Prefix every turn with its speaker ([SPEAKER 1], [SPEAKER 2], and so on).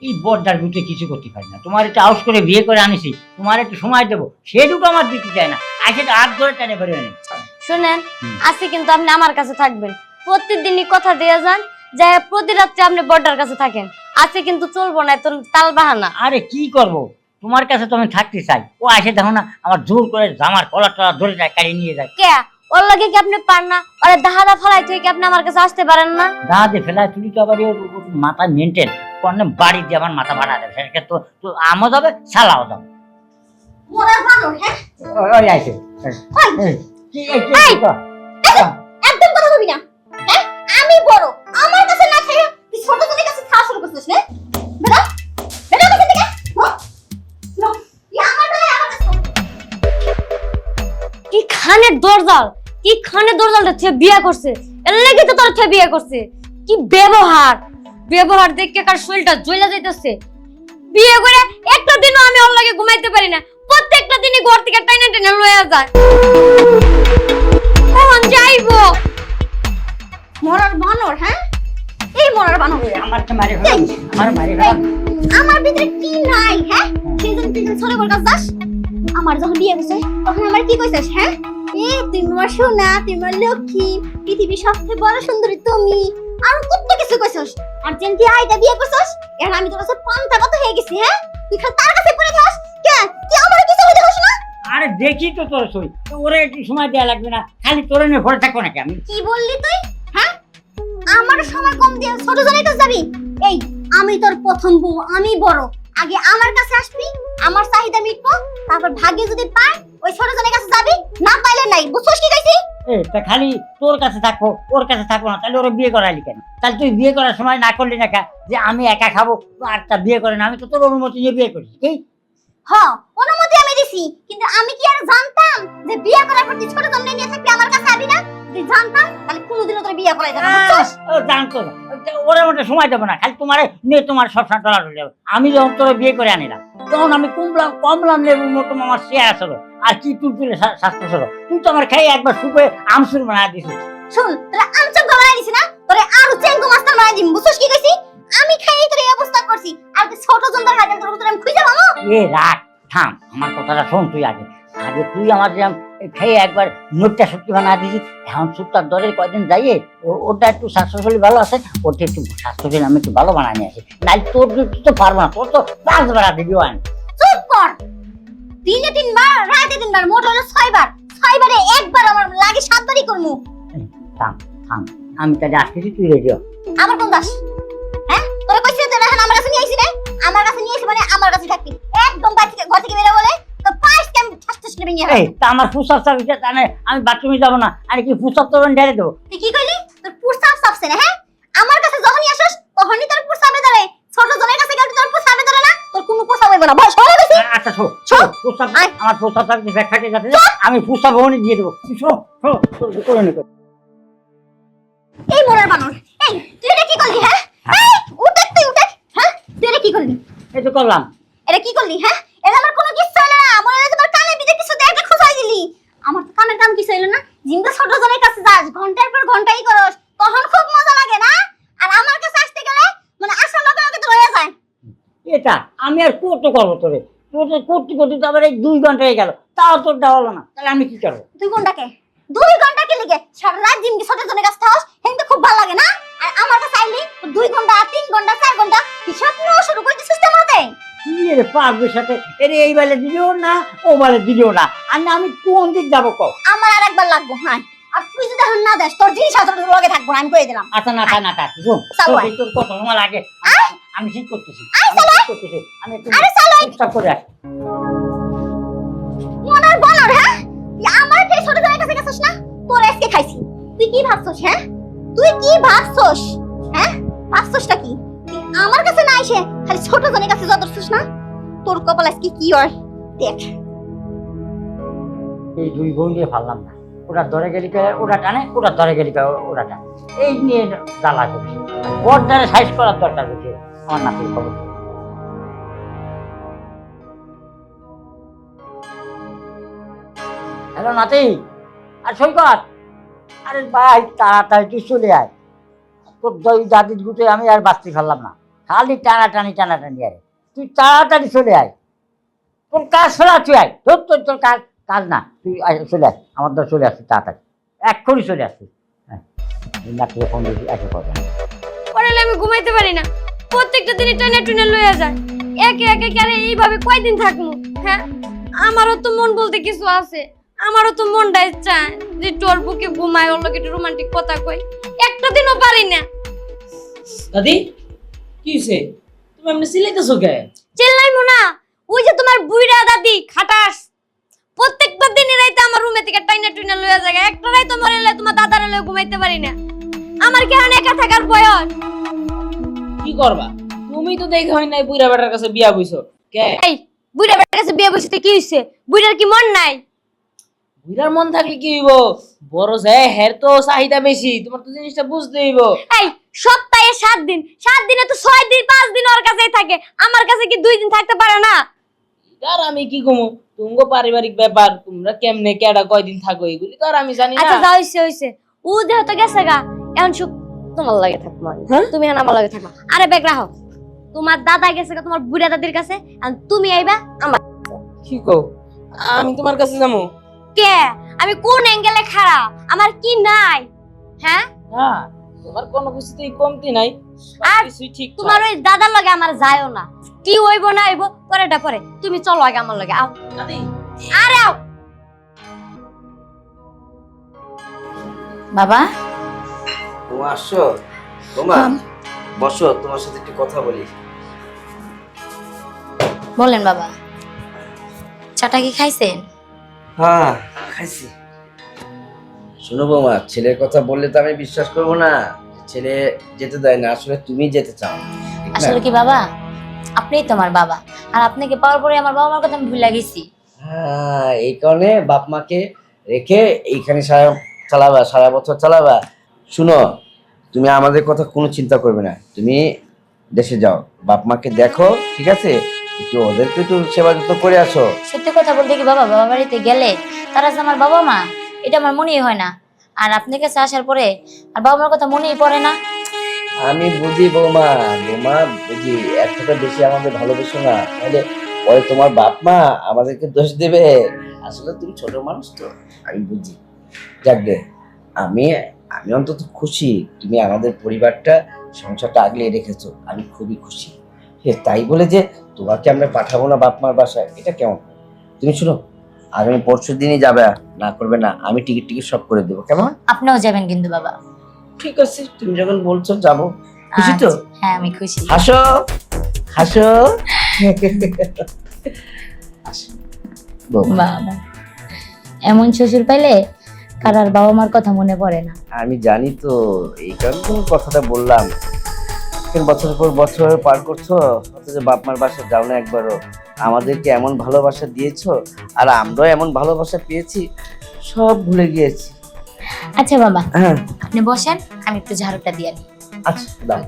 [SPEAKER 1] এই বড়দার গুটে কিছু করতে পারি না। তোমার একটু আউস করে বিয়ে করে আনিছি, তোমার একটু সময় দেবো, সেটুকু আমার দিতে চায় না। আজকে তো হাত ধরে টেনে ধরে আনি।
[SPEAKER 2] শুনেন, আজকে কিন্তু আপনি আমার কাছে থাকবেন। প্রতিদিনই কথা দিয়ে যান যে প্রতি রাত্রে আপনি বড়দার কাছে থাকেন। আজকে কিন্তু চলবো না, তো তাল বাহানা।
[SPEAKER 1] আরে কি করব, তোমার কাছে তো আমি থাকতে চাই। ও আসে দেখো না, আমার জোর করে জামার কলার টলা ধরে যায়, কাড়ি নিয়ে যায়।
[SPEAKER 2] কে ওর লাগে কি আপনি পার না? ওরে দাহাদা ফলাই তুই কি আপনি আমার কাছে আসতে পারেন না?
[SPEAKER 1] দাঁড়াতে ফেলায় তুলি তো আবার ওর মাথা মেনটেন করলে বাড়ি দিয়ে আমার মাথা বাড়া দেবে, সেটা তো তো আমও যাবে সালাও যাবে।
[SPEAKER 2] মোরার বানর, হ্যাঁ?
[SPEAKER 1] ওই আইছে
[SPEAKER 2] একদম কথা বলবি না, হ্যাঁ? আমি বড়, আমার কাছে না খেয়ে তুই ছোট ছোট কাছে খাওয়া শুরু করছিস, হ্যাঁ? বেটা বেটা কাছে থেকে নো তুই আমার কাছে কি খানের দরজাল, কি খানের দরজালটা তুই বিয়ে করছে, এর লাগি তো তোর তুই বিয়ে করছে। কি ব্যবহার, ব্যবহার দেখে কার শরীরটা জ্বলে যাইতেছে। বিয়ে করে একটা দিনও আমি ওর লাগে ঘুমাইতে পারি না, প্রত্যেকটা দিনই ঘর থেকে টাইনা টাইনা লয়ে যায়। কখন যাইবো? মরার বানর, হ্যাঁ? এই মরার বানর
[SPEAKER 1] আমার তো মারি ফেলা, আমার মারি ফেলা।
[SPEAKER 2] আমার ভিতরে কি নাই, হ্যাঁ? সেই জন্য তুই ছোট বড় কাজ যাস। আমার যখন বিয়ে হইছে তখন আমার কি কইছিস, হ্যাঁ? তুই আমার সোনা, তুই আমার লক্ষ্মী, পৃথিবীর সবচেয়ে বড় সুন্দরী তুমি, আর কত কিছু কইছিস। আর যেন তুই আইটা বিয়ে করছিস, এখন আমি তোর কাছে পান্তা কত হয়ে গেছি, হ্যাঁ? তুই খালি তার কাছে পড়ে থাস। কে তুই আমার কিছু হইতে হস না?
[SPEAKER 1] আরে দেখি তো তোর সই, ওরে একটু সময় দেয়া লাগবে না, খালি তোরে নিয়ে ভরে থাকবো নাকি আমি?
[SPEAKER 2] কি বললি তুই, হ্যাঁ? আমার সময় কম দিয়ে ছোট জনের কাছে যাবি? এই আমি তোর প্রথম বউ, আমি বড়, আগে আমার কাছে আসবি, আমার চাহিদা মিটবো, তারপর ভাগ্যে যদি পাই ওই ছোট জনের কাছে যাবি, না পাইলে নাই। বুঝছস কি কইছি?
[SPEAKER 1] তা খালি তোর কাছে থাকবো, ওর কাছে থাকবো না, তাহলে ওরা বিয়ে করাইলি কেন? তাহলে তুই বিয়ে করার সময় না করলি না কা যে আমি একা খাবো আর তা বিয়ে করে না? আমি তো তোর অনুমতি নিয়ে বিয়ে করি। কি
[SPEAKER 2] হ্যাঁ, অনুমতি আমি দিছি, কিন্তু আমি কি আর জানতাম যে বিয়ে করার পর তুই ছোট জনের নিয়ে থাকবি, আমার কাছে আবি না? যদি জানতাম তাহলে কোনোদিনও তোর বিয়ে করাইতাম না। বুঝছস?
[SPEAKER 1] ও জানতো না, ওরা মধ্যে সময় দেবো না, খালি তোমার নিয়ে তোমার সবসময় টলা টলে যাবে। আমি যখন তোর বিয়ে করে আনিলাম তখন আমি কমলাম লেবুর মতো আমার শেয়ার ছিল, আর কি তুই তুলে স্বাস্থ্য ছিল। তুই তো আমার খাই একবার শুকে আমসুর বানা দিছিস।
[SPEAKER 2] শুন, তাহলে আমচঙ্কা বানাই দিছি না, তোরে আরো চেঙ্গো মাস্টার বানাই দিম। বুঝছস কি কইছি? আমি খাই তোর এই অবস্থা করছি, আর তুই ছোট জনদার হাতে তোর আমি খুঁজে পাবো?
[SPEAKER 1] এ রাখ, থাম, আমার কথাটা শোন। তুই আগে আগে তুই আমার যেমন খেয়ে একবার নোটটা সত্যি বানা দিছিস, এখন সুতার দরের কয়দিন যাইয়ে ওটা একটু স্বাস্থ্যশীল ভালো আছে, ওটা একটু স্বাস্থ্যশীল আমি একটু ভালো বানানি আসি। নাই তোর তুই তো পারবো না, তোর তো 5 বেড়া দিবিও আন।
[SPEAKER 2] চুপ কর। দিনে 3 বার, রাতে 3 বার, মোট হলো 6 বার। 6 বারে একবার আমার লাগে 7 বারই করমু।
[SPEAKER 1] থাম থাম, আমি তাহলে আসতেছি, তুই রেডি হ।
[SPEAKER 2] আমার কোন দাস, হ্যাঁ? তোরে কইছিস যে এখন আমার কাছে নিয়ে আইছিস রে, আমার কাছে নিয়ে আইছিস মানে আমার কাছে থাকবি। একদম বাড়ি থেকে ঘর থেকে বের বলে তো পাঁচ টাইম ঠাসঠাস করে ভেঙে
[SPEAKER 1] এই তা আমার ফুসার সার্ভিসে তাহলে আমি বাথরুমে যাবো না, আর কি ফুসার তো ঢেলে দেবো?
[SPEAKER 2] তুই কি কইলি? তোর পুরসাব সাবছে না, হ্যাঁ? আমার কাছে যখনই আসস তখনই তোর পুরসাবে ধরে। ছোট জনের কাছে গেলে তোর পুরসাবে ধরে না, তোর কোনো পুরসাব হইব না। বল, সরে গেছি।
[SPEAKER 1] আচ্ছা শো শো, ফুসার আমার ফুসার সার্ভিস ব্যাগ থাকে যাতে আমি ফুসার ভবনে দিয়ে দেবো। শো শো করে নে।
[SPEAKER 2] এই মোরার বানর, এই তুই এটা কি করলি, হ্যাঁ? এই উঠে তুই উঠে, হ্যাঁ? তুই এটা কি করলি?
[SPEAKER 1] এই তো করলাম।
[SPEAKER 2] এটা কি করলি, হ্যাঁ? এটা আমার কোনো কিচ্ছু হইলো না। মনে হয় তোমার কানে বিদে কিছু দেখে খোঁচাই দিলি। আমার তো কানের কাম কিছু হইলো না। জিমটা ছোট জনের কাছে যাস, ঘন্টার পর ঘন্টাই করস, তখন খুব মজা লাগে না? আর আমার কাছে আসতে গেলে মানে আসার লগে লগে তো হয়ে যায়।
[SPEAKER 1] এটা আমি আর কত করবো তোরে? তোর তো করতে করতে তো আবার এই 2 ঘন্টা হয়ে গেল, তাও তোরটা হলো না, তাহলে আমি কি করবো?
[SPEAKER 2] 2 ঘন্টাকে 2 ঘন্টা কি লিগে সারা রাত জিম কি ছোট জনের কাছে থাকস, হেনতে খুব ভালো লাগে না? আর আমার কাছে আইলি 2 ঘন্টা 3 ঘন্টা 4 ঘন্টা কি স্বপ্ন শুরু করতে সিস্টেম হতে।
[SPEAKER 1] কি রে পাগলের সাথে, এর এই বেলে দিলেও না ও বেলে দিলেও না, আর না আমি কোন দিক যাবো কও?
[SPEAKER 2] আমার আরেকবার লাগবো, হ্যাঁ। আর তুই যদি এখন না দেস তোর জিনিস আসলে তোর লগে থাকবো না, আমি কই দিলাম।
[SPEAKER 1] আচ্ছা না থাক না থাক, শোন
[SPEAKER 2] চালো আয়।
[SPEAKER 1] তোর কত সময় লাগে আমি ঠিক করতেছি,
[SPEAKER 2] আয় চালো আয়।
[SPEAKER 1] করতেছি আমি একটু
[SPEAKER 2] আরে চালো আয়।
[SPEAKER 1] চুপচাপ করে আসি।
[SPEAKER 2] মনার বলার, হ্যাঁ? তুই আমার এই ছোট জনের কাছে গেছস না, তোর আজকে খাইছি। তুই কি ভাবছস, হ্যাঁ? তুই কি ভাবছস, হ্যাঁ? ভাবছসটা কি? তুই আমার কাছে না এসে খালি ছোট জনের কাছে যতছস না, তোর কপাল আজকে কি হয় দেখ।
[SPEAKER 1] এই 2 বোন দিয়ে পারলাম না, ওরা ধরে গেলি ওরা টানে, ওরা ধরে গেলি ওরা টানে, এই নিয়ে জ্বালা করছে। ওর দ্বারা সাইজ করার দরকার হচ্ছে আমার নাতির খবর। হ্যালো নাতি, আর সৈকত, আরে ভাই তাড়াতাড়ি তুই চলে আয়। তোর দই দাদির গুটে আমি আর বাঁচতে পারলাম না, খালি টানাটানি আরে তুই তাড়াতাড়ি চলে আয়, তোর কাজ ফেলা তুই আয়, তোর কাজ কাজ না, তুই চলে আস, আমার দল চলে আসছিস তাড়াতাড়ি, এক্ষুনি চলে আসছিস। হ্যাঁ নাকি ফোন দিয়েছি একে কথা
[SPEAKER 3] পড়ালে আমি ঘুমাইতে পারি না, প্রত্যেকটা দিনই ট্রেনে লইয়া যায়, একে একে কেন এইভাবে কয়দিন থাকবো? হ্যাঁ, আমারও তো মন বলতে কিছু আছে, আমারও তো মনটা চায় যে তোর বুকে ঘুমায়, ওর লোকে একটু রোমান্টিক কথা কই, একটা দিনও পারি না।
[SPEAKER 4] দাদি কি হইছে, তুমি এমনি চিল্লাইতেছো কে?
[SPEAKER 3] চিল্লাইমু না, ওই যে তোমার বুইড়া দাদি খাটাস, প্রত্যেকটা দিনই রাইতে আমার রুমে থেকে ট্রেনে লইয়া যায়, একটা রাইতে মরে তোমার দাদারা লইয়া ঘুমাইতে পারি না। আমার কি এখন একা থাকার বয়স?
[SPEAKER 4] কি করবা, তুমি তো দেখে হয় নাই বুইড়া বেটার কাছে বিয়া বইছো কে?
[SPEAKER 3] এই বুইড়া বেটার কাছে বিয়ে বসতে কি হইছে? বুইড়ার কি মন নাই?
[SPEAKER 4] বুইড়ার মন থাকলে কি হইব, বড় যে হের তো চাহিদা বেশি, তোমার তো জিনিসটা বুঝতে হইব।
[SPEAKER 3] এই সপ্তাহে 7 দিন, 7 দিনে তো 6 দিন 5 দিন ওর কাছেই থাকে, আমার কাছে কি 2 দিন থাকতে পারে না?
[SPEAKER 4] আর আমি কি কমু, তুমগো পারিবারিক ব্যাপার, তোমরা কেমনে কেডা কয়দিন থাকো এগুলি তো আর আমি জানি না।
[SPEAKER 3] আচ্ছা যা হইছে ও যেহেতু গেছে গা, এখন সুখ তোমার লাগে থাকবো আমি।
[SPEAKER 4] হ্যাঁ?
[SPEAKER 3] তুমি এখন আমার লাগে থাকবা। আরে বেগ রাখো, তোমার দাদা গেছে গা তোমার বুড়া দাদির কাছে, আর তুমি আইবা আমার।
[SPEAKER 4] কি কও, আমি তোমার কাছে যাবো?
[SPEAKER 3] কে আমি কোন অ্যাঙ্গেলে খাড়া? আমার কি নাই? হ্যাঁ,
[SPEAKER 4] না তোমার কোনো কিছুতেই কমতি নাই,
[SPEAKER 3] আর
[SPEAKER 4] কিছুই ঠিক
[SPEAKER 3] তোমার ওই দাদার লগে আমার যায়ও না, কি হইব না হইব পরেটা পরে, তুমি চলো আগে আমার লগে আও।
[SPEAKER 4] দাদি
[SPEAKER 3] আরে আও।
[SPEAKER 5] বাবা
[SPEAKER 6] তুমি আসছো? তোমা বসো, তোমার সাথে একটু কথা বলি।
[SPEAKER 5] বলেন বাবা, চাটা কি খাইছেন?
[SPEAKER 6] হ্যাঁ খাইছি। শোনো বৌমা, ছেলের কথা বললে তো আমি বিশ্বাস করবো না, ছেলে যেতে দেয় না, আসলে তুমি যেতে চাও, ঠিক না?
[SPEAKER 5] আসলে কি বাবা, আপনিই তো আমার বাবা, আর আপনাকে পাওয়ার পরে আমার বাবা মার কথা আমি ভুলে গেছি।
[SPEAKER 6] হ্যাঁ, এই কারণে বাপ মাকে রেখে এইখানে সারা বছর চালাবা। শুনো, তুমি আমাদের কথা কোনো চিন্তা করবে না, তুমি দেশে যাও, বাপ মাকে দেখো, ঠিক আছে? একটু ওদেরকে একটু সেবা যত্ন করে আসো।
[SPEAKER 5] সত্যি কথা বলতে কি বাবা, বাবা বাড়িতে গেলে তারা যে আমার বাবা মা, এটা আমার মনেই হয় না, আর আপনার কাছে আসার পরে আর বাবা মার কথা মনেই পড়ে না।
[SPEAKER 6] আমি বুঝি বৌমা, বুঝি, এর থেকে বেশি আমাদের ভালোবেসো না, তাহলে পরে তোমার বাপ মা আমাদেরকে দোষ দেবে। আসলে তুমি ছোট মানুষ তো, আমি বুঝি। যাক গে, আমি আমি অন্তত খুশি তুমি আমাদের পরিবারটা, সংসারটা আগলিয়ে রেখেছো, আমি খুবই খুশি। তাই বলে যে তোমাকে আমরা পাঠাবো না বাপ মার বাসায়, এটা কেমন? তুমি শুনো, আগামী পরশু দিনই যাবে, না করবে না, আমি টিকিট সব করে দেবো, কেমন?
[SPEAKER 5] আপনিও যাবেন কিন্তু বাবা।
[SPEAKER 6] ঠিক আছে, তুমি যখন বলছো যাবো, খুশি তো?
[SPEAKER 5] আচ্ছা, হ্যাঁ আমি খুশি।
[SPEAKER 6] হাসো হাসো। বৌমা,
[SPEAKER 5] বাবা, এমন শ্বশুর পাইলে কারার বাবা মার কথা মনে পড়ে না।
[SPEAKER 6] আমি জানি তো, এই কারণে তুমি কথাটা বললাম। বছর পর বছর পার করছো, অথচ বাপ মার বাসা যাও না একবারও। আমাদেরকে এমন ভালোবাসা দিয়েছো, আর আমরাও এমন ভালোবাসা পেয়েছি, সব ভুলে গিয়েছি।
[SPEAKER 5] আচ্ছা বাবা,
[SPEAKER 6] হ্যাঁ
[SPEAKER 5] আপনি বসেন, আমি একটু ঝাড়ুটা দিয়ে নিই।
[SPEAKER 6] আচ্ছা দাও।